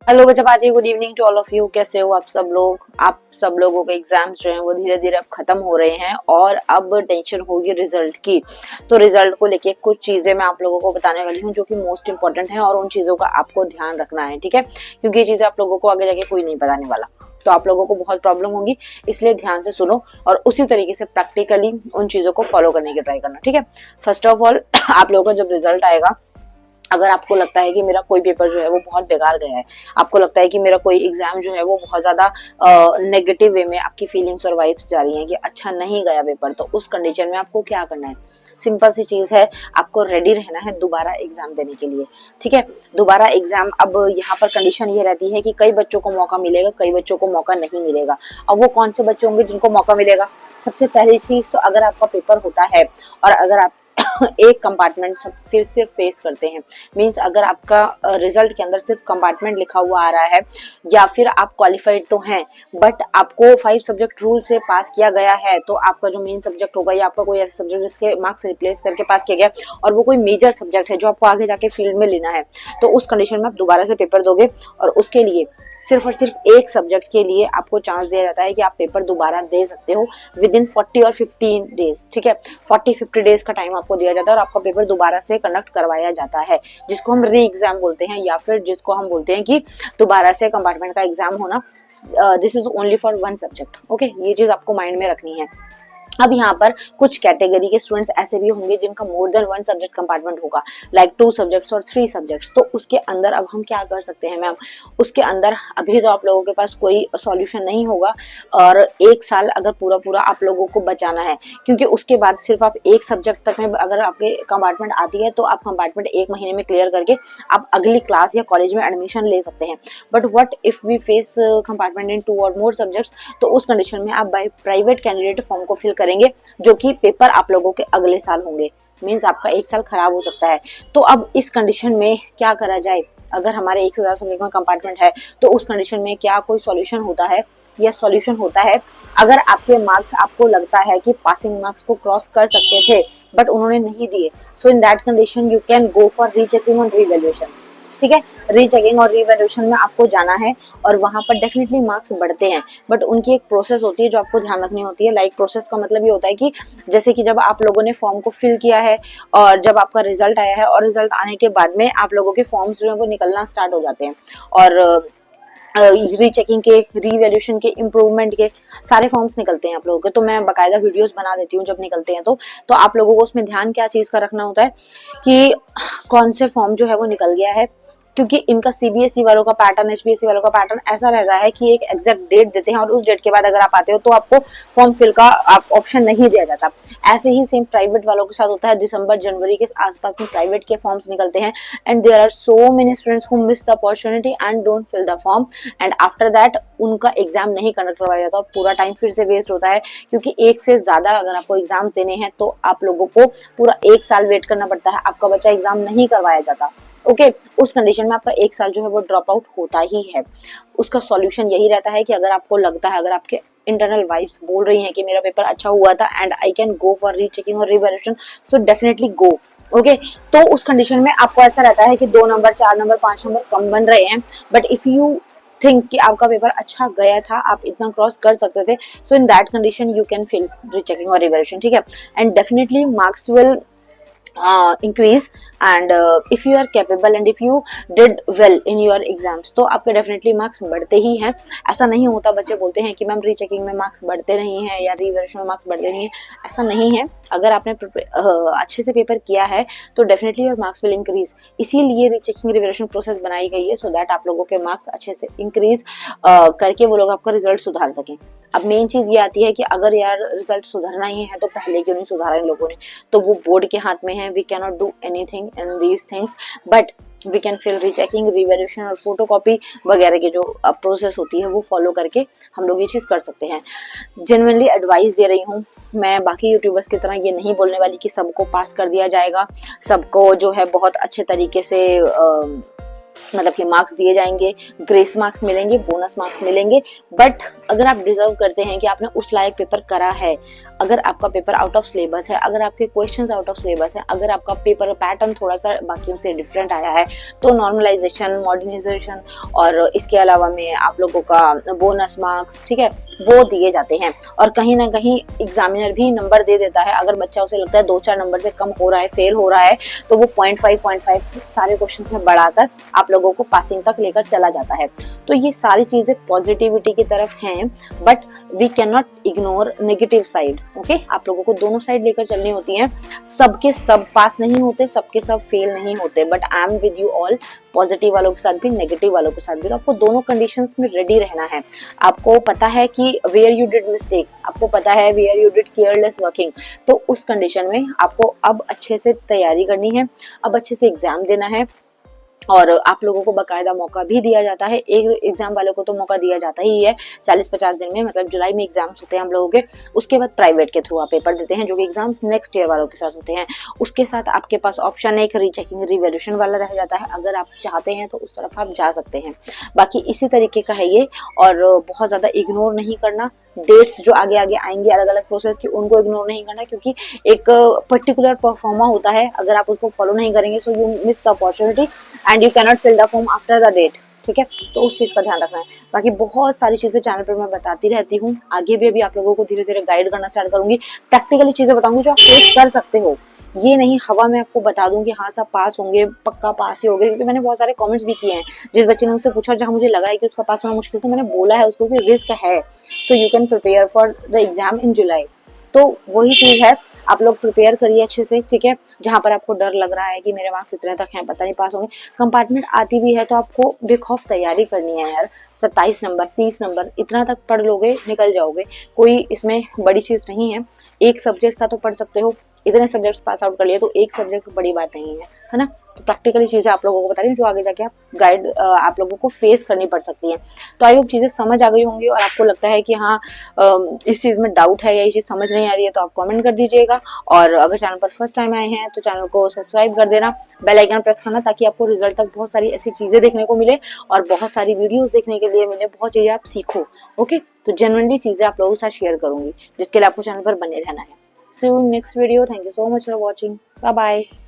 Hello बच्चा party, good evening to all of you. कैसे हो आप सब लोग? आप सब लोगों के एग्जाम्स जो हैं वो धीरे धीरे अब खत्म हो रहे हैं और अब टेंशन होगी रिजल्ट की। तो रिजल्ट को लेके कुछ चीजें मैं आप लोगों को बताने वाली हूँ जो कि मोस्ट इंपॉर्टेंट है और उन चीजों का आपको ध्यान रखना है, ठीक है? क्योंकि ये चीजें आप लोगों को आगे जाके कोई नहीं बताने वाला, तो आप लोगों को बहुत प्रॉब्लम होगी। इसलिए ध्यान से सुनो और उसी तरीके से प्रैक्टिकली उन चीजों को फॉलो करने की ट्राई करना, ठीक है? फर्स्ट ऑफ ऑल आप लोगों का जब रिजल्ट आएगा, अगर आपको लगता है कि मेरा कोई पेपर जो है वो बहुत बेकार गया है, आपको लगता है कि मेरा कोई एग्जाम जो है वो बहुत ज्यादा नेगेटिव वे में आपकी फीलिंग्स और वाइब्स जा रही हैं कि अच्छा नहीं गया पेपर, तो उस कंडीशन में आपको क्या करना है? सिंपल सी चीज है, आपको रेडी रहना है दोबारा एग्जाम देने के लिए, ठीक है? दोबारा एग्जाम, अब यहाँ पर कंडीशन ये रहती है कि कई बच्चों को मौका मिलेगा, कई बच्चों को मौका नहीं मिलेगा। अब वो कौन से बच्चे होंगे जिनको मौका मिलेगा? सबसे पहली चीज तो, अगर आपका पेपर होता है और अगर आप एक कंपार्टमेंट सिर्फ फेस करते हैं, मींस अगर आपका रिजल्ट के अंदर सिर्फ कंपार्टमेंट लिखा हुआ आ रहा है या फिर आप क्वालिफाइड तो हैं बट आपको 5 सब्जेक्ट रूल से पास किया गया है, तो आपका जो मेन सब्जेक्ट होगा या आपका कोई ऐसा सब्जेक्ट जिसके मार्क्स रिप्लेस करके पास किया गया और वो कोई मेजर सब्जेक्ट है जो आपको आगे जाके फील्ड में लेना है, तो उस कंडीशन में आप दोबारा से पेपर दोगे और उसके लिए सिर्फ और सिर्फ एक सब्जेक्ट के लिए आपको चांस दिया जाता है कि आप पेपर दोबारा दे सकते हो विद इन 40 और 15 डेज, ठीक है? 40-50 डेज का टाइम आपको दिया जाता है और आपका पेपर दोबारा से कंडक्ट करवाया जाता है, जिसको हम री एग्जाम बोलते हैं या फिर जिसको हम बोलते हैं कि दोबारा से कंपार्टमेंट का एग्जाम होना। This is only for one subject, okay? ये चीज आपको माइंड में रखनी है। अब यहाँ पर कुछ कैटेगरी के स्टूडेंट्स ऐसे भी होंगे जिनका मोर देन 1 सब्जेक्ट कंपार्टमेंट होगा, लाइक 2 सब्जेक्ट्स और 3 सब्जेक्ट्स, तो उसके अंदर अब हम क्या कर सकते हैं मैम? उसके अंदर अभी तो आप लोगों के पास कोई सॉल्यूशन नहीं होगा और 1 साल अगर पूरा पूरा आप लोगों को बचाना है, क्योंकि उसके बाद सिर्फ आप एक सब्जेक्ट तक में अगर आपके कंपार्टमेंट आती है तो आप कंपार्टमेंट 1 महीने में क्लियर करके आप अगली क्लास या कॉलेज में एडमिशन ले सकते हैं। But what if we face compartment in 2 और मोर सब्जेक्ट्स, तो उस कंडीशन में आप बाय प्राइवेट कैंडिडेट फॉर्म को फिल करेंगे, जो कि पेपर आप लोगों के अगले साल होंगे, मींस आपका 1 साल खराब हो सकता है। तो अब इस कंडीशन में क्या करा जाए? अगर हमारे 1000 सब्जेक्ट में कंपार्टमेंट है तो उस कंडीशन में क्या कोई सॉल्यूशन होता है? या सॉल्यूशन होता है, अगर आपके मार्क्स आपको लगता है कि पासिंग मार्क्स को क्रॉस कर सकते थे बट उन्होंने नहीं दिए, so in that condition you can go for rechecking और रीवैल्यूएशन, ठीक है? रीचेकिंग और रीवैल्यूएशन में आपको जाना है और वहां पर डेफिनेटली मार्क्स बढ़ते हैं, बट उनकी एक प्रोसेस होती है जो आपको ध्यान रखनी होती है। लाइक प्रोसेस का मतलब ये होता है कि जैसे कि जब आप लोगों ने फॉर्म को फिल किया है और जब आपका रिजल्ट आया है और रिजल्ट आने के बाद में आप लोगों के फॉर्म्स जो है वो निकलना स्टार्ट हो जाते हैं और रीचेकिंग के, रीवैल्यूएशन के, इम्प्रूवमेंट के सारे फॉर्म्स निकलते हैं आप लोगों के। तो मैं बकायदा वीडियोस बना देती हूँ जब निकलते हैं, तो आप लोगों को उसमें ध्यान क्या चीज का रखना होता है कि कौन से फॉर्म जो है वो निकल गया है, क्योंकि इनका सीबीएसई वालों का पैटर्न, एचबीएसई वालों का पैटर्न ऐसा रहता है कि एक एग्जैक्ट डेट देते हैं और उस डेट के बाद अगर आप आते हो तो आपको फॉर्म फिल का ऑप्शन नहीं दिया जाता। ऐसे ही सेम प्राइवेट वालों के साथ होता है, दिसंबर जनवरी के आसपास में प्राइवेट के फॉर्म्स निकलते हैं and there are so many students who miss the opportunity and don't fill the form and after that उनका एग्जाम नहीं कंडक्ट करवाया जाता और पूरा टाइम फिर से वेस्ट होता है, क्योंकि एक से ज्यादा अगर आपको एग्जाम देने हैं तो आप लोगों को पूरा 1 साल वेट करना पड़ता है, आपका बच्चा एग्जाम नहीं करवाया जाता, ओके? उस कंडीशन में आपका 1 साल जो है वो ड्रॉप आउट होता ही है। उसका सॉल्यूशन यही रहता है कि अगर आपको लगता है, अगर आपके इंटरनल वाइब्स बोल रही हैं कि मेरा पेपर अच्छा हुआ था and I can go for rechecking और revaluation, so definitely go, okay? तो उस कंडीशन में आपको ऐसा रहता है कि 2 नंबर, 4 नंबर, 5 नंबर कम बन रहे हैं, बट इफ यू थिंक कि आपका पेपर अच्छा गया था, आप इतना क्रॉस कर सकते थे, so in that condition you can fill rechecking और रिवैल्यूएशन, ठीक है? And definitely marks will increase and if you are capable and if you did well in your exams, तो आपके डेफिनेटली मार्क्स बढ़ते ही हैं। ऐसा नहीं होता, बच्चे बोलते हैं कि मैम रीचेकिंग में मार्क्स बढ़ते नहीं हैं या रिवैल्यूएशन में मार्क्स बढ़ते नहीं हैं, ऐसा नहीं है। अगर आपने अच्छे से पेपर किया है तो definitely your marks will increase, इसीलिए रीचेकिंग रिवैल्यूएशन प्रोसेस बनाई गई है, सो दैट आप लोगों के मार्क्स अच्छे से इंक्रीज करके वो लोग आपका रिजल्ट सुधार सकें। अब मेन चीज ये आती है कि अगर यार रिजल्ट सुधारना ही है तो पहले क्यों नहीं सुधारा इन लोगों ने? तो वो बोर्ड के हाथ में है, we can not do anything in these things, but we can fill rechecking, revaluation और फोटोकॉपी वगैरह की जो प्रोसेस होती है वो फॉलो करके हम लोग ये चीज कर सकते हैं। जेन्युइनली एडवाइस दे रही हूँ मैं, बाकी यूट्यूबर्स की तरह ये नहीं बोलने वाली कि सबको पास कर दिया जाएगा, सबको जो है बहुत अच्छे तरीके से मतलब कि मार्क्स दिए जाएंगे, ग्रेस मार्क्स मिलेंगे, बोनस मार्क्स मिलेंगे, बट अगर आप डिजर्व करते हैं कि आपने उस लायक पेपर करा है, अगर आपका पेपर आउट ऑफ सिलेबस है, अगर आपके क्वेश्चंस आउट ऑफ सिलेबस है, अगर आपका पेपर पैटर्न थोड़ा सा बाकियों से डिफरेंट आया है, तो नॉर्मलाइजेशन, मॉडर्नाइजेशन और इसके अलावा में आप लोगों का बोनस मार्क्स, ठीक है, वो दिए जाते हैं। और कहीं ना कहीं एग्जामिनर भी नंबर दे देता है। अगर बच्चा उसे लगता है 2-4 नंबर से कम हो रहा है, फेल हो रहा है, तो वो 0.5 सारे क्वेश्चन में बढ़ाकर आप लोगों को पासिंग तक लेकर चला जाता है। तो ये सारी चीजें पॉजिटिविटी की तरफ हैं, but we can not ignore negative side. Okay, आप लोगों को दोनों साइड लेकर चलनी होती है। सबके सब पास नहीं होते, सबके सब फेल नहीं होते, but I am with you all, positive वालों के साथ भी, नेगेटिव वालों के साथ भी। तो आपको दोनों कंडीशंस में रेडी रहना है। आपको पता है कि वेयर यू डिड मिस्टेक्स, आपको पता है where you did careless working, तो उस कंडीशन में आपको अब अच्छे से तैयारी करनी है, अब अच्छे से एग्जाम देना है। और आप लोगों को बकायदा मौका भी दिया जाता है। एक एग्जाम वालों को तो मौका दिया जाता ही है 40-50 दिन में, मतलब जुलाई में एग्जाम्स होते हैं हम लोगों के। उसके बाद प्राइवेट के थ्रू आप पेपर देते हैं, जो कि एग्जाम्स नेक्स्ट ईयर वालों के साथ होते हैं। उसके साथ आपके पास ऑप्शन एक रीचेकिंग, रिवैल्यूएशन वाला रह जाता है। अगर आप चाहते हैं तो उस तरफ आप जा सकते हैं। बाकी इसी तरीके का है ये, और बहुत ज्यादा इग्नोर नहीं करना। डेट्स जो आगे आगे आएंगे अलग अलग प्रोसेस की, उनको इग्नोर नहीं करना, क्योंकि एक पर्टिकुलर परफॉर्मा होता है। अगर आप उसको फॉलो नहीं करेंगे so you miss the opportunity and you cannot fill the form after the date. ठीक है, तो उस चीज का ध्यान रखना है। बाकी बहुत सारी चीजें चैनल पर मैं बताती रहती हूँ, आगे भी अभी आप लोगों को धीरे धीरे गाइड करना स्टार्ट करूंगी। प्रैक्टिकली चीजें बताऊंगी जो आप फेस कर सकते हो। ये नहीं हवा में आपको बता दूं कि हाँ सब पास होंगे, पक्का पास ही होंगे, क्योंकि मैंने बहुत सारे कमेंट्स भी किए हैं। जिस बच्चे ने मुझसे पूछा जहाँ मुझे लगा है कि उसका पास होना मुश्किल, तो मैंने बोला है उसको कि रिस्क है, so you can prepare for the exam in July. तो वही चीज है, आप लोग प्रिपेयर करिए अच्छे से, ठीक है। जहां पर आपको डर लग रहा है कि मेरे मार्क्स इतने तक हैं, पता नहीं पास होंगे, कंपार्टमेंट आती भी है तो आपको बेखौफ तैयारी करनी है यार। 27 नंबर, 30 नंबर, इतना तक पढ़ लोगे, निकल जाओगे। कोई इसमें बड़ी चीज नहीं है। एक सब्जेक्ट का तो पढ़ सकते हो, इतने सब्जेक्ट्स पास आउट कर लिए तो एक सब्जेक्ट बड़ी बात नहीं है ना। तो प्रैक्टिकली चीजें आप लोगों को बता रही हूँ जो आगे जाके आप लोगों को फेस करनी पड़ सकती है। तो आई होप चीजें समझ आ गई होंगी, और आपको लगता है कि हाँ इस चीज में डाउट है या ये चीज समझ नहीं आ रही है, तो आप कमेंट कर दीजिएगा। और अगर चैनल पर फर्स्ट टाइम आए हैं तो चैनल को सब्सक्राइब कर देना, बेल आइकन प्रेस करना, ताकि आपको रिजल्ट तक बहुत सारी ऐसी चीजें देखने को मिले और बहुत सारी वीडियोस देखने के लिए मिले, बहुत चीजें आप सीखो। ओके, तो जेन्युइनली चीजें आप लोगों के साथ शेयर करूंगी, जिसके लिए आपको चैनल पर बने रहना है। See you in next video. Thank you so much for watching. Bye bye.